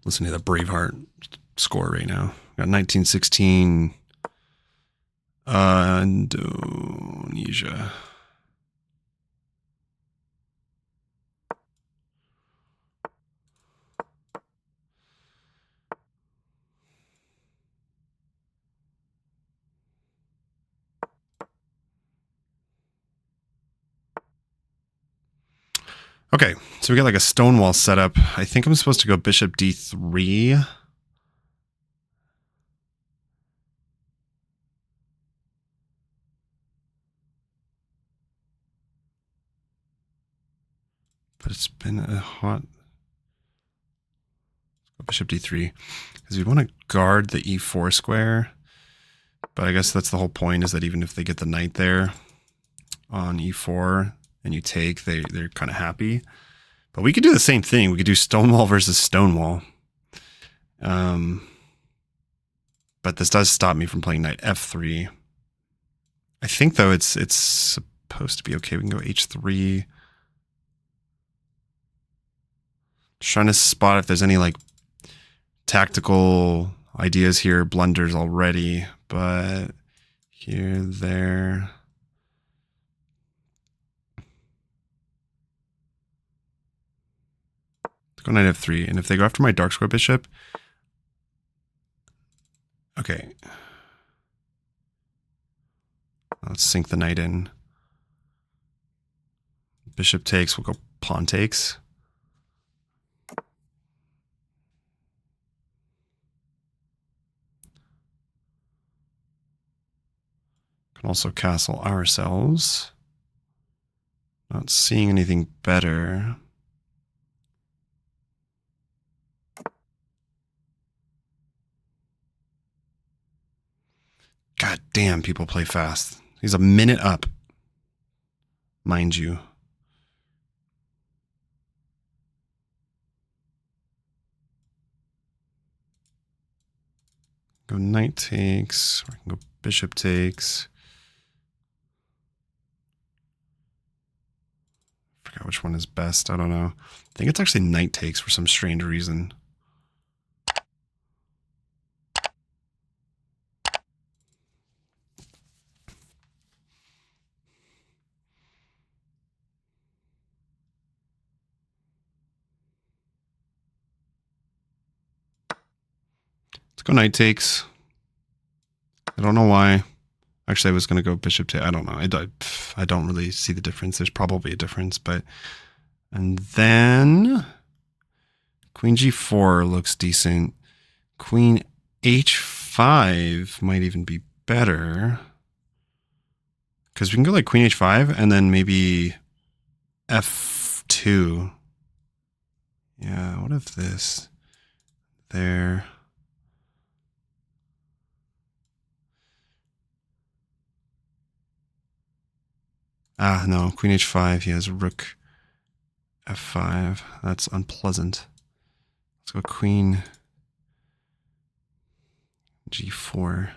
listening to the Braveheart score right now. Got 1916 Indonesia. Okay, so we got like a stonewall setup. I think I'm supposed to go bishop d3. But it's been a hot... Bishop d3. Because we want to guard the e4 square. But I guess that's the whole point, is that even if they get the knight there on e4 and you take, they're kind of happy. But we could do the same thing. We could do stonewall versus stonewall. But this does stop me from playing knight f3. I think, though, it's supposed to be okay. We can go h3. Just trying to spot if there's any, like, tactical ideas here, blunders already. But here, there... Go knight f3, and if they go after my dark square bishop, okay, let's sink the knight in. Bishop takes, we'll go pawn takes. Can also castle ourselves. Not seeing anything better. God damn, people play fast. He's a minute up, mind you. Go knight takes, or I can go bishop takes. Forgot which one is best, I don't know. I think it's actually knight takes for some strange reason. Let's go knight takes. I don't know why. Actually, I was going to go bishop take. I don't know. I don't really see the difference. There's probably a difference, but... And then... Queen g4 looks decent. Queen h5 might even be better. Because we can go like queen h5 and then maybe f2. Yeah, what if this? There... Ah, no, queen h5, he has rook f5. That's unpleasant. Let's go queen g4. And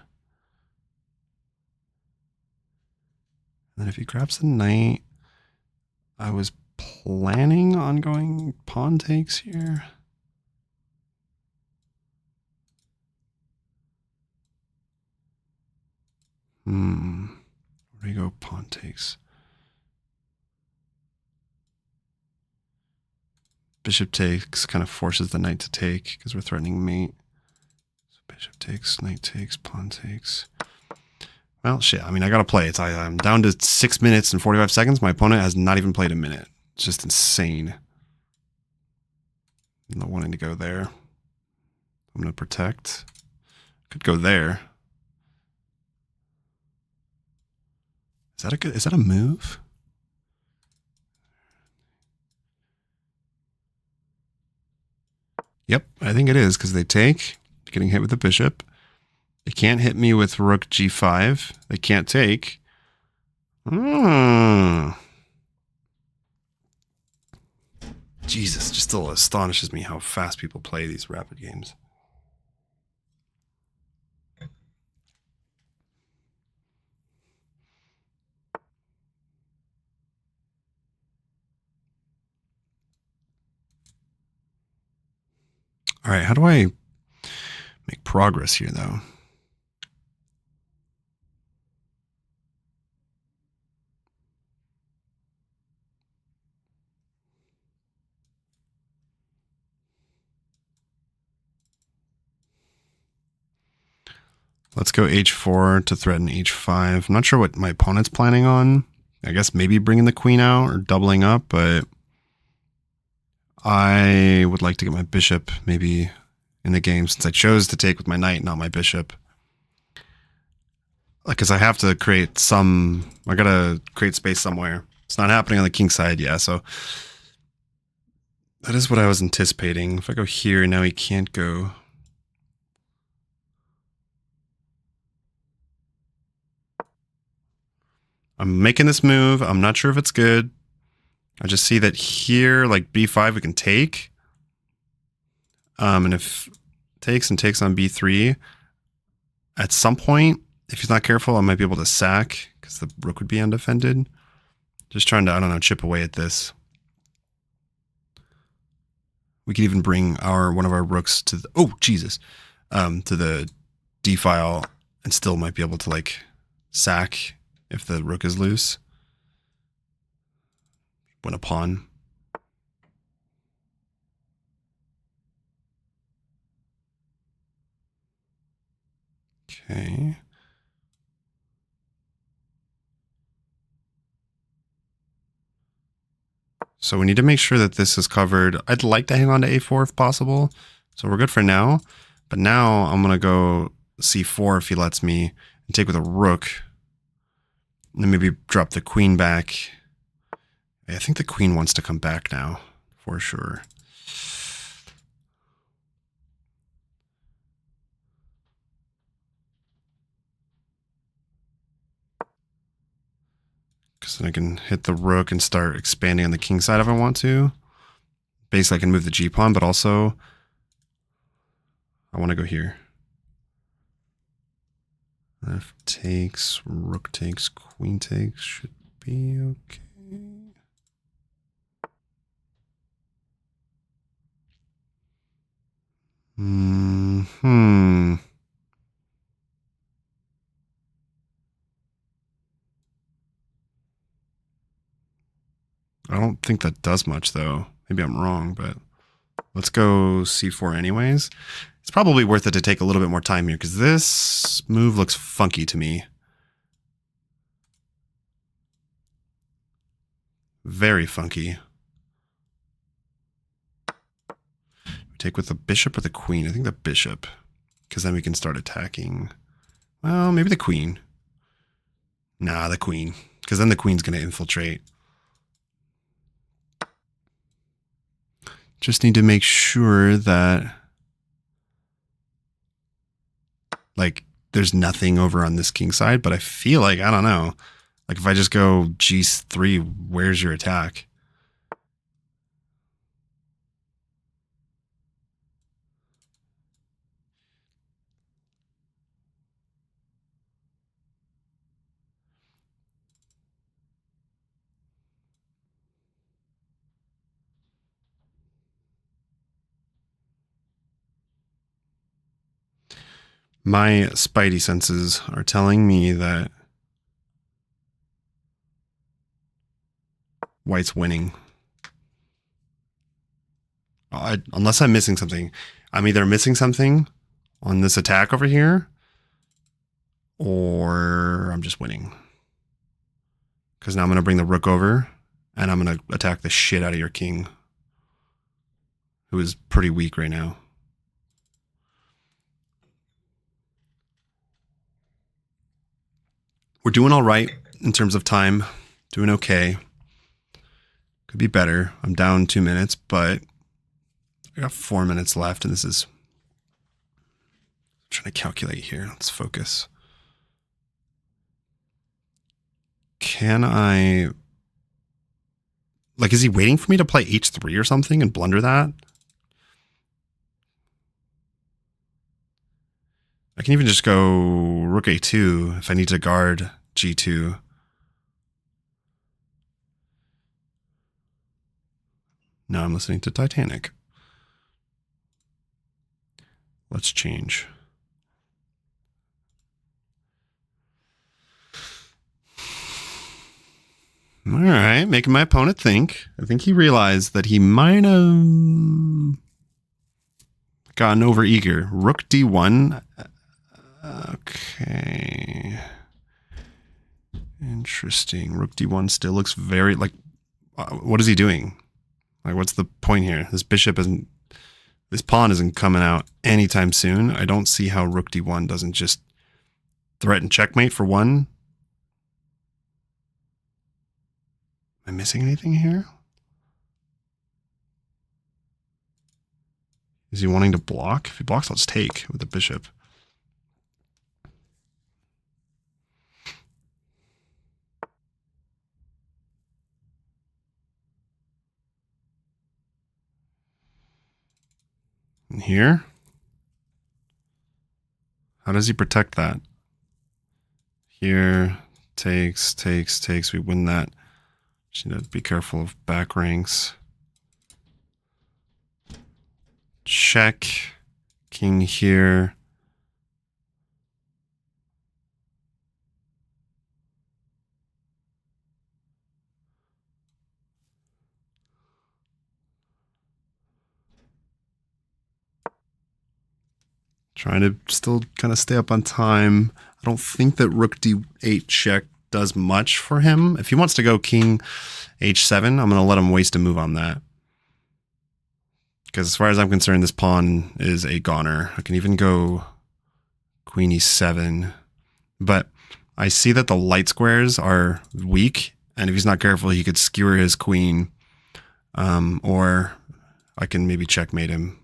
then if he grabs the knight, I was planning on going pawn takes here. Where do we go pawn takes? Bishop takes kind of forces the knight to take because we're threatening mate. So bishop takes, knight takes, pawn takes. Well, shit. I mean, I gotta play. I'm down to 6 minutes and 45 seconds. My opponent has not even played a minute. It's just insane. I'm not wanting to go there. I'm gonna protect. Could go there. Is that a move? Yep, I think it is, because they take, getting hit with the bishop. They can't hit me with rook g5. They can't take. Jesus, just still astonishes me how fast people play these rapid games. All right, how do I make progress here, though? Let's go h4 to threaten h5. I'm not sure what my opponent's planning on. I guess maybe bringing the queen out or doubling up, but I would like to get my bishop maybe in the game since I chose to take with my knight, not my bishop. Like, because I have to create some, I gotta create space somewhere. It's not happening on the king side, yeah, so that is what I was anticipating. If I go here, now he can't go. I'm making this move. I'm not sure if it's good. I just see that here, like b5, we can take. And if takes and takes on b3, at some point, if he's not careful, I might be able to sack because the rook would be undefended. Just trying to, I don't know, chip away at this. We could even bring one of our rooks to the, oh, Jesus, to the d file and still might be able to like sack if the rook is loose. Win a pawn. Okay. So we need to make sure that this is covered. I'd like to hang on to a4 if possible. So we're good for now. But now I'm going to go c4 if he lets me and take with a rook. And then maybe drop the queen back. I think the queen wants to come back now for sure. Because then I can hit the rook and start expanding on the king side if I want to. Basically, I can move the g-pawn, but also I want to go here. F takes, rook takes, queen takes should be okay. I don't think that does much though. Maybe I'm wrong, but let's go c4 anyways. It's probably worth it to take a little bit more time here because this move looks funky to me. Very funky. We take with the bishop or the queen? I think the bishop, because then we can start attacking. Well, maybe the queen. Nah, the queen, because then the queen's going to infiltrate. Just need to make sure that like there's nothing over on this king side, but I feel like, I don't know, like if I just go g3, where's your attack? My spidey senses are telling me that white's winning. Unless I'm missing something. I'm either missing something on this attack over here, or I'm just winning. Because now I'm going to bring the rook over, and I'm going to attack the shit out of your king, who is pretty weak right now. We're doing all right in terms of time. Doing okay. Could be better. I'm down 2 minutes, but I got 4 minutes left, and this is... I'm trying to calculate here. Let's focus. Can I... Like, is he waiting for me to play h3 or something and blunder that? I can even just go rook a2 if I need to guard g2. Now I'm listening to Titanic. Let's change. All right, making my opponent think. I think he realized that he might have gotten over eager. Rook d1. Okay. Interesting. Rook d1 still looks very like. What is he doing? Like, what's the point here? This bishop isn't. This pawn isn't coming out anytime soon. I don't see how rook d1 doesn't just threaten checkmate for one. Am I missing anything here? Is he wanting to block? If he blocks, I'll just take with the bishop. And here? How does he protect that? Here, takes. We win that. Just need to be careful of back ranks. Check. King here. Trying to still kind of stay up on time. I don't think that rook d8 check does much for him. If he wants to go king h7, I'm going to let him waste a move on that. Because as far as I'm concerned, this pawn is a goner. I can even go queen e7. But I see that the light squares are weak. And if he's not careful, he could skewer his queen. Or I can maybe checkmate him.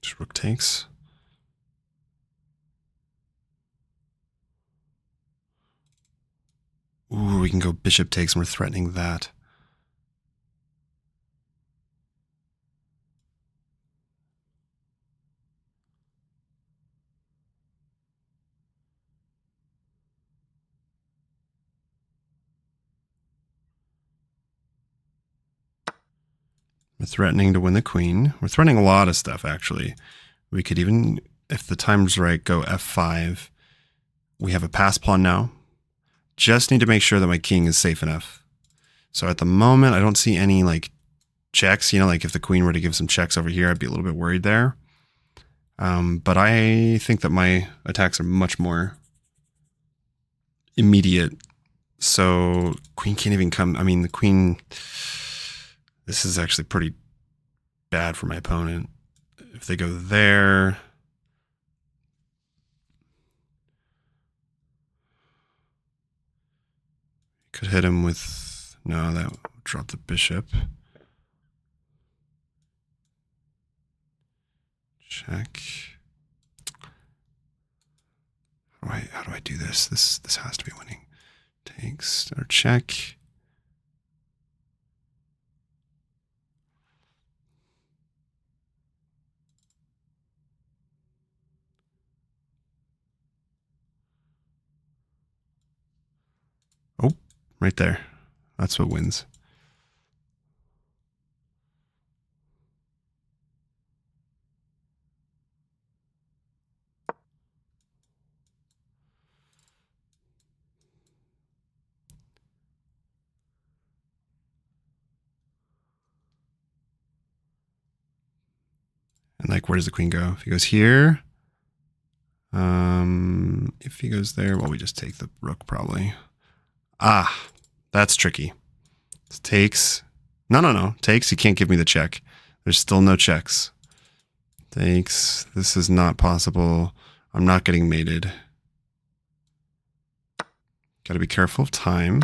Just rook takes. Ooh, we can go bishop takes and we're threatening that. We're threatening to win the queen. We're threatening a lot of stuff, actually. We could even, if the time's right, go f5. We have a pass pawn now. Just need to make sure that my king is safe enough. So at the moment, I don't see any like checks. You know, like if the queen were to give some checks over here, I'd be a little bit worried there. But I think that my attacks are much more immediate. So queen can't even come. I mean, the queen... This is actually pretty bad for my opponent. If they go there... Could hit him with... No, that would drop the bishop. Check. How do I do this? This has to be winning. Takes or check. Oh, right there. That's what wins. And like, where does the queen go? If he goes here, if he goes there, well, we just take the rook probably. Ah, that's tricky. This takes. No. Takes. He can't give me the check. There's still no checks. Takes. This is not possible. I'm not getting mated. Got to be careful of time.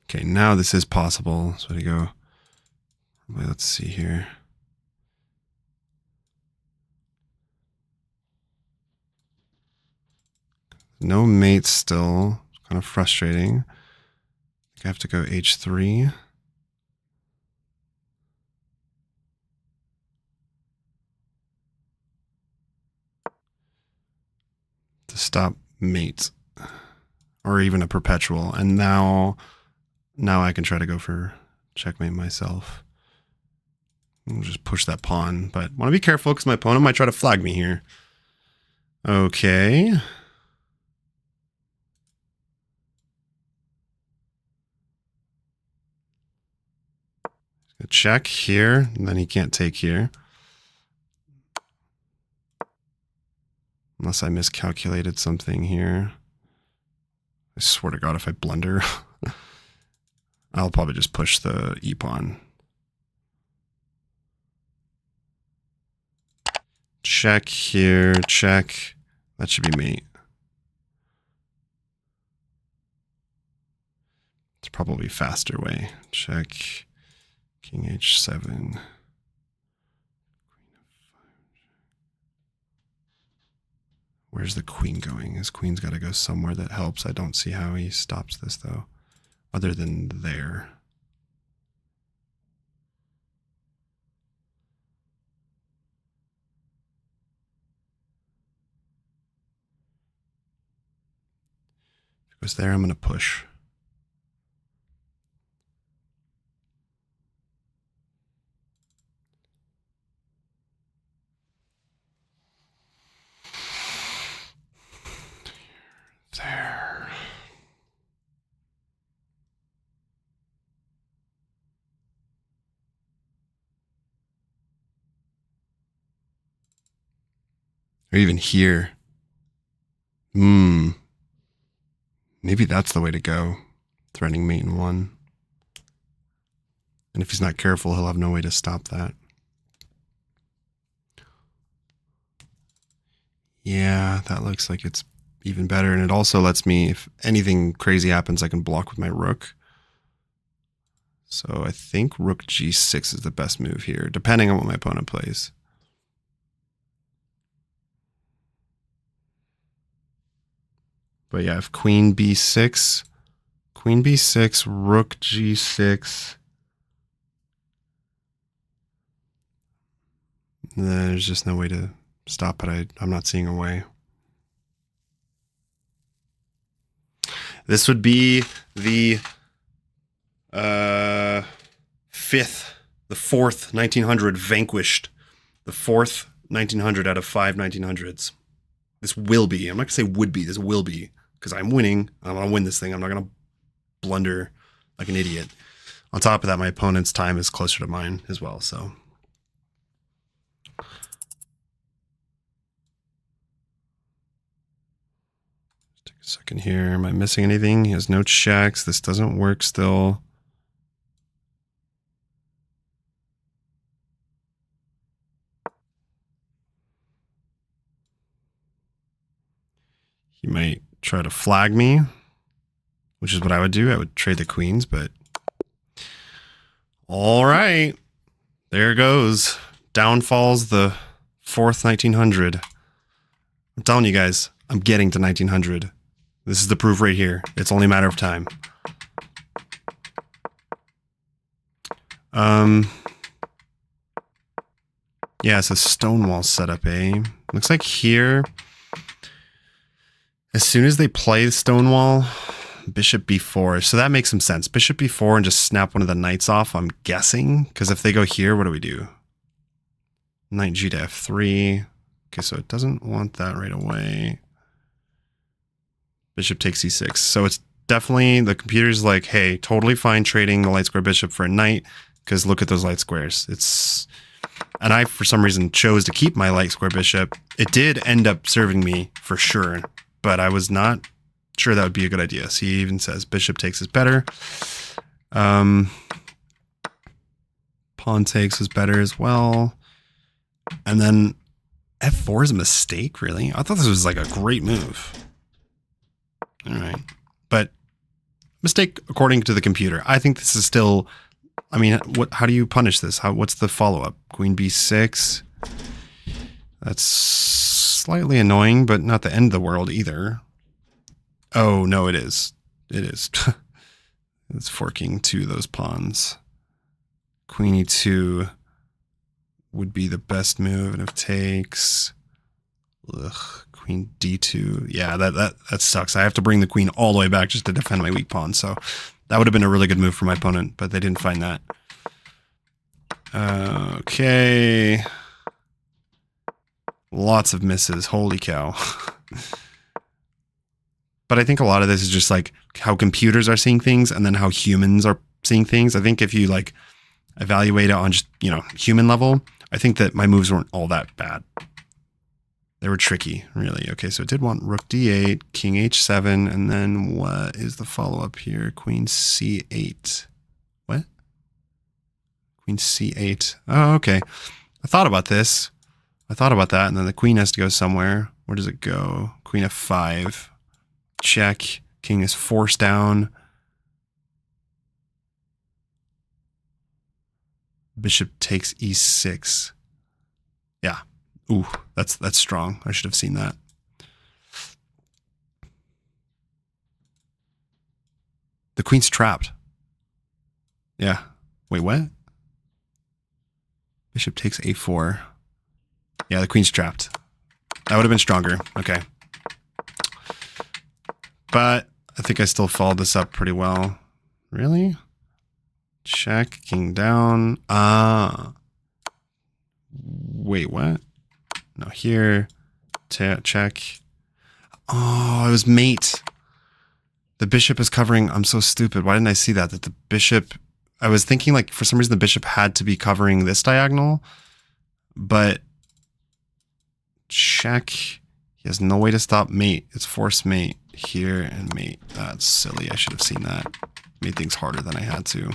Okay, now this is possible. So we go. Let's see here. No mate still. Kind of frustrating. I think I have to go h3. stop mate or even a perpetual. And now I can try to go for checkmate myself. I'll just push that pawn, but want to be careful because my opponent might try to flag me here. Okay. Check here, and then he can't take here. Unless I miscalculated something here. I swear to God, if I blunder, I'll probably just push the e-pawn. Check here, check. That should be mate. It's probably a faster way. Check. King h7. Where's the queen going? His queen's got to go somewhere that helps. I don't see how he stops this, though, other than there. If it goes there, I'm going to push. There. Or even here. Maybe that's the way to go. Threatening mate in 1. And if he's not careful, he'll have no way to stop that. Yeah, that looks like it's even better. And it also lets me, if anything crazy happens, I can block with my rook. So I think rook g6 is the best move here, depending on what my opponent plays. But yeah, if queen b6, rook g6, there's just no way to stop it. I'm not seeing a way. This would be the fourth 1900 vanquished. The fourth 1900 out of 5 1900s. This will be. I'm not going to say would be. This will be. Because I'm winning. I want to win this thing. I'm not going to blunder like an idiot. On top of that, my opponent's time is closer to mine as well. So. Take a second here. Am I missing anything? He has no checks. This doesn't work still. He might try to flag me, which is what I would do. I would trade the queens, but all right. There goes. Down falls the fourth 1900. I'm telling you guys, I'm getting to 1900. This is the proof right here. It's only a matter of time. Yeah, it's a stonewall setup, eh? Looks like here, as soon as they play Stonewall, bishop b4. So that makes some sense. Bishop b4 and just snap one of the knights off, I'm guessing. Because if they go here, what do we do? Knight g to f3. Okay, so it doesn't want that right away. Bishop takes e6. So it's definitely, the computer's like, hey, totally fine trading the light square bishop for a knight. Because look at those light squares. And I, for some reason, chose to keep my light square bishop. It did end up serving me for sure. But I was not sure that would be a good idea. So he even says bishop takes is better. Pawn takes is better as well. And then f4 is a mistake, really? I thought this was like a great move. All right. But mistake according to the computer. I think this is still, I mean, how do you punish this? What's the follow-up? Queen b6. That's slightly annoying, but not the end of the world either. Oh, no, it is. It is. It's forking to those pawns. Queen e2 would be the best move, and if takes, Ugh, queen d2. Yeah, that sucks. I have to bring the queen all the way back just to defend my weak pawn. So that would have been a really good move for my opponent, but they didn't find that. Okay. Lots of misses. Holy cow. But I think a lot of this is just like how computers are seeing things and then how humans are seeing things. I think if you like evaluate it on just, you know, human level, I think that my moves weren't all that bad. They were tricky, really. Okay, so it did want rook d8, king h7, and then what is the follow-up here? Queen c8. What? Queen c8. Oh, okay. I thought about this. I thought about that, and then the queen has to go somewhere. Where does it go? Queen f5. Check. King is forced down. Bishop takes e6. Yeah. Ooh, that's strong. I should have seen that. The queen's trapped. Yeah. Wait, what? Bishop takes a4. Yeah, the queen's trapped. That would have been stronger. Okay. But I think I still followed this up pretty well. Really? Check, king down. Wait, what? No, here. Check. Oh, it was mate. The bishop is covering. I'm so stupid. Why didn't I see that? That the bishop. I was thinking like for some reason the bishop had to be covering this diagonal. But check. He has no way to stop mate. It's force mate here and mate. That's silly. I should have seen that. Made things harder than I had to.